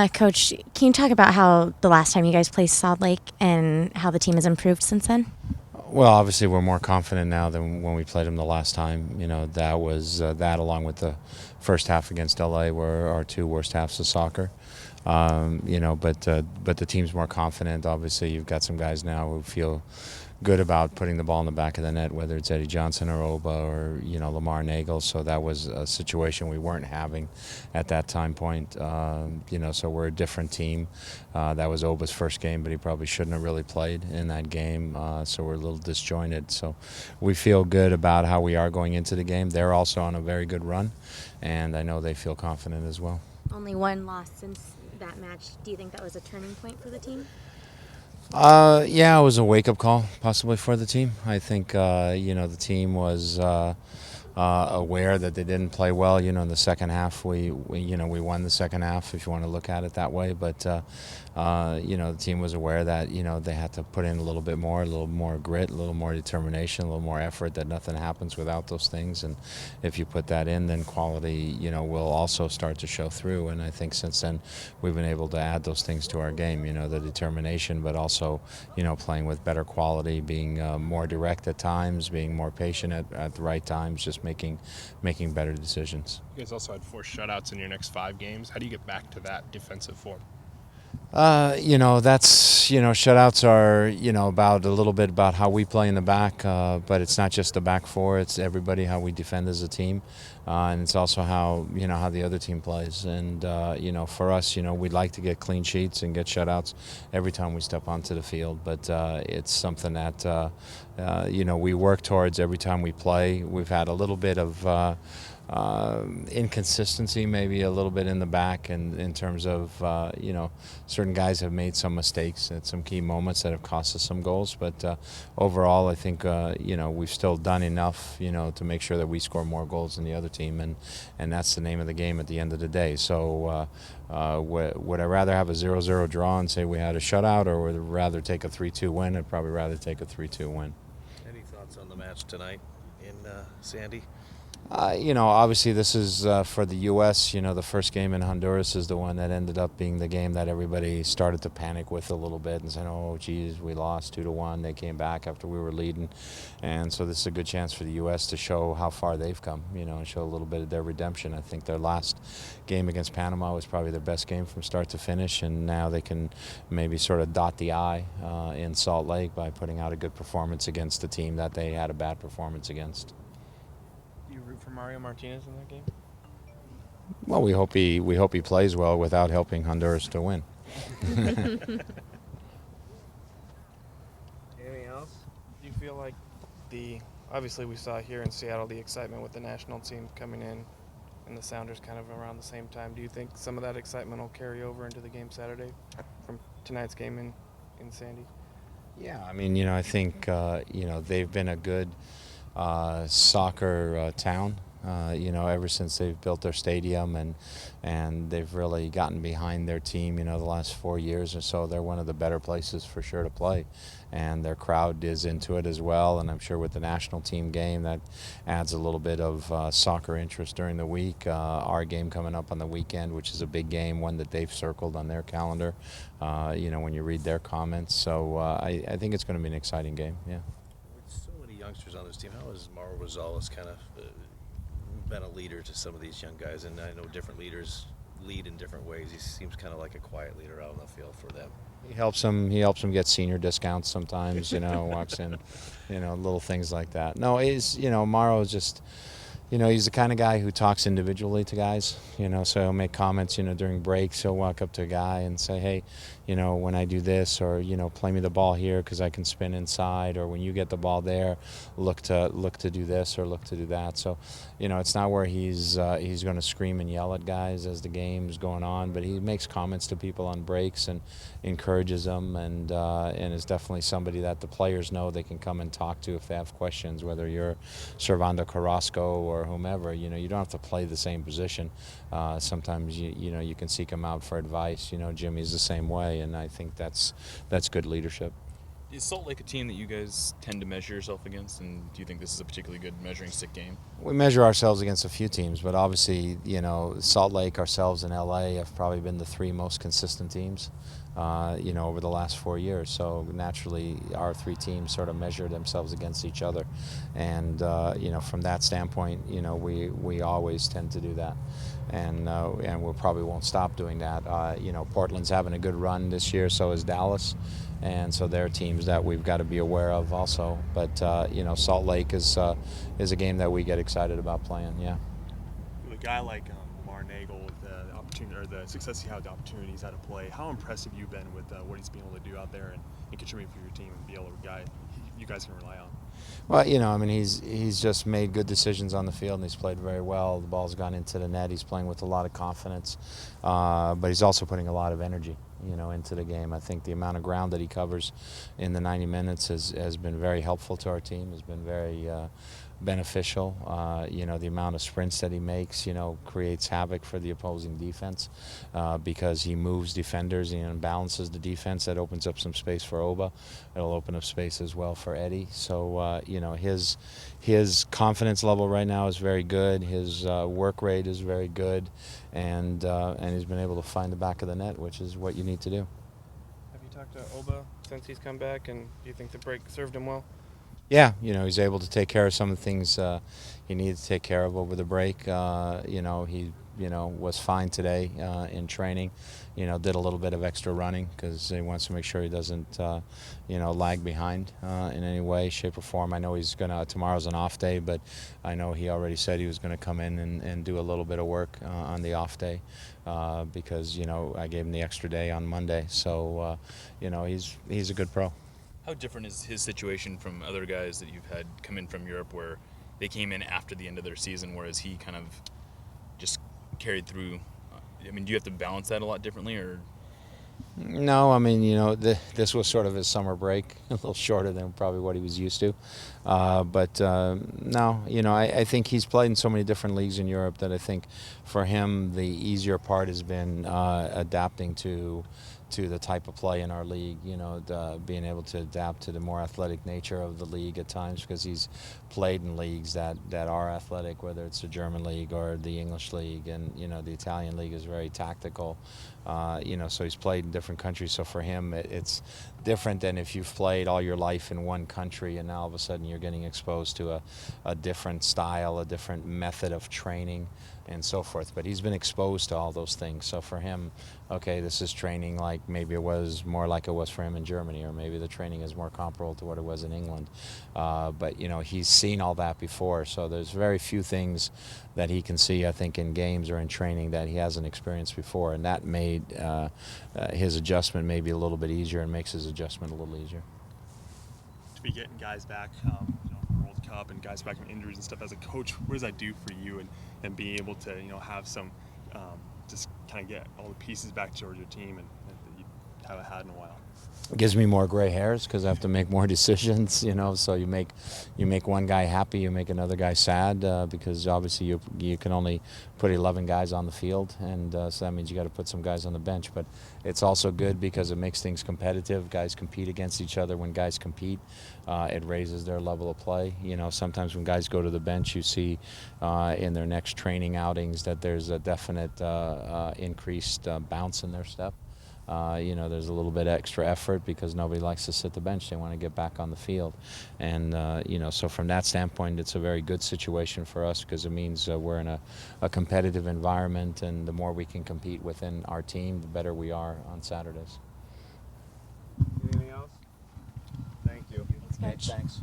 Coach, can you talk about how the last time you guys played Salt Lake and how the team has improved since then? Well, obviously, we're more confident now than when we played them the last time. That was that along with the first half against LA were our two worst halves of soccer. But the team's more confident. Obviously, you've got some guys now who feel good about putting the ball in the back of the net, whether it's Eddie Johnson or Oba or Lamar Nagel. So that was a situation we weren't having at that time point. So we're a different team. That was Oba's first game, but he probably shouldn't have really played in that game. So we're a little disjointed. So we feel good about how we are going into the game. They're also on a very good run, and I know they feel confident as well. Only one loss since that match. Do you think that was a turning point for the team? Yeah, it was a wake-up call possibly for the team. I think, the team was aware that they didn't play well. In the second half, we won the second half, if you want to look at it that way. But, the team was aware that, they had to put in a little more grit, a little more determination, a little more effort, that nothing happens without those things. And if you put that in, then quality, will also start to show through. And I think since then, we've been able to add those things to our game, the determination, but also, playing with better quality, being more direct at times, being more patient at the right times, just making better decisions. You guys also had 4 shutouts in your next 5 games. How do you get back to that defensive form? Shutouts are, about a little bit about how we play in the back, but it's not just the back four, it's everybody, how we defend as a team. And it's also how the other team plays. And, for us, we'd like to get clean sheets and get shutouts every time we step onto the field. But it's something that, we work towards every time we play. We've had a little bit of inconsistency, maybe a little bit in the back, and in terms of certain guys have made some mistakes at some key moments that have cost us some goals. But overall, I think we've still done enough to make sure that we score more goals than the other team, and that's the name of the game at the end of the day. So would I rather have a 0-0 draw and say we had a shutout, or would I rather take a 3-2 win? I'd probably rather take a 3-2 win. Any thoughts on the match tonight in Sandy? Obviously this is for the U.S. The first game in Honduras is the one that ended up being the game that everybody started to panic with a little bit and said, oh, geez, we lost 2-1. They came back after we were leading. And so this is a good chance for the U.S. to show how far they've come, and show a little bit of their redemption. I think their last game against Panama was probably their best game from start to finish, and now they can maybe sort of dot the I in Salt Lake by putting out a good performance against a team that they had a bad performance against. Do you root for Mario Martinez in that game? Well, we hope he plays well without helping Honduras to win. Anything else? Do you feel like obviously we saw here in Seattle the excitement with the national team coming in and the Sounders kind of around the same time. Do you think some of that excitement will carry over into the game Saturday from tonight's game in Sandy? Yeah, I mean, I think, they've been a good soccer town, ever since they've built their stadium, and they've really gotten behind their team, the last 4 years or so. They're one of the better places for sure to play, and their crowd is into it as well. And I'm sure with the national team game, that adds a little bit of soccer interest during the week. Our game coming up on the weekend, which is a big game, one that they've circled on their calendar, when you read their comments. So I think it's going to be an exciting game, yeah. Youngsters on this team, how has Mauro Rosales kind of been a leader to some of these young guys? And I know different leaders lead in different ways. He seems kind of like a quiet leader out on the field for them. He helps them get senior discounts sometimes, walks in, little things like that. No, Mauro is just, he's the kind of guy who talks individually to guys, so he'll make comments, during breaks. He'll walk up to a guy and say, hey, when I do this, or, play me the ball here because I can spin inside, or when you get the ball there, look to do this or look to do that. So, it's not where he's going to scream and yell at guys as the game's going on, but he makes comments to people on breaks and encourages them, and is definitely somebody that the players know they can come and talk to if they have questions, whether you're Servando Carrasco or whomever. You don't have to play the same position. Sometimes you can seek him out for advice. Jimmy's the same way, and I think that's good leadership. Is Salt Lake a team that you guys tend to measure yourself against, and do you think this is a particularly good measuring stick game? We measure ourselves against a few teams, but obviously, Salt Lake, ourselves, and LA have probably been the three most consistent teams, over the last 4 years. So naturally, our three teams sort of measure themselves against each other, and from that standpoint, we always tend to do that, and we probably won't stop doing that. Portland's having a good run this year, so is Dallas. And so they're teams that we've got to be aware of also. But Salt Lake is a game that we get excited about playing. Yeah. With a guy like Lamar Nagel, with the opportunity or the success he had, the opportunities how to play, how impressive you been with what he's been able to do out there and contribute for your team and be able to you guys can rely on. Well, he's just made good decisions on the field, and he's played very well. The ball's gone into the net. He's playing with a lot of confidence, but he's also putting a lot of energy, into the game. I think the amount of ground that he covers in the 90 minutes has been very helpful to our team. Has been very beneficial. The amount of sprints that he makes, creates havoc for the opposing defense because he moves defenders and balances the defense. That opens up some space for Oba. It'll open up space as well for Eddie. So, his confidence level right now is very good. His work rate is very good, and he's been able to find the back of the net, which is what you need to do. Have you talked to Oba since he's come back, and do you think the break served him well? Yeah, he's able to take care of some of the things he needed to take care of over the break. He was fine today in training. Did a little bit of extra running because he wants to make sure he doesn't, lag behind in any way, shape, or form. I know tomorrow's an off day, but I know he already said he was going to come in and do a little bit of work on the off day because, I gave him the extra day on Monday. So, he's a good pro. How different is his situation from other guys that you've had come in from Europe where they came in after the end of their season, whereas he kind of just carried through? I mean, do you have to balance that a lot differently, or? No, this was sort of his summer break, a little shorter than probably what he was used to. No, I think he's played in so many different leagues in Europe that I think for him the easier part has been adapting to the type of play in our league, being able to adapt to the more athletic nature of the league at times because he's played in leagues that are athletic, whether it's the German league or the English league, and, the Italian league is very tactical, so he's played in different countries. So for him, it's different than if you've played all your life in one country and now all of a sudden you're getting exposed to a different style, a different method of training and so forth. But he's been exposed to all those things. So for him, okay, this is training like maybe it was more like it was for him in Germany, or maybe the training is more comparable to what it was in England. But, he's seen all that before. So there's very few things that he can see, I think, in games or in training that he hasn't experienced before. And that made his adjustment maybe a little bit easier and makes his adjustment a little easier. To be getting guys back, from World Cup and guys back from injuries and stuff, as a coach, what does that do for you and being able to, have some, just kind of get all the pieces back towards your team and that you haven't had in a while? It gives me more gray hairs because I have to make more decisions, so you make one guy happy, you make another guy sad because obviously you can only put 11 guys on the field, and so that means you got to put some guys on the bench. But it's also good because it makes things competitive. Guys compete against each other. When guys compete, it raises their level of play. Sometimes when guys go to the bench, you see in their next training outings that there's a definite increased bounce in their step. There's a little bit extra effort because nobody likes to sit the bench. They want to get back on the field. And, so from that standpoint, it's a very good situation for us because it means we're in a competitive environment, and the more we can compete within our team, the better we are on Saturdays. Anything else? Thank you. Thanks.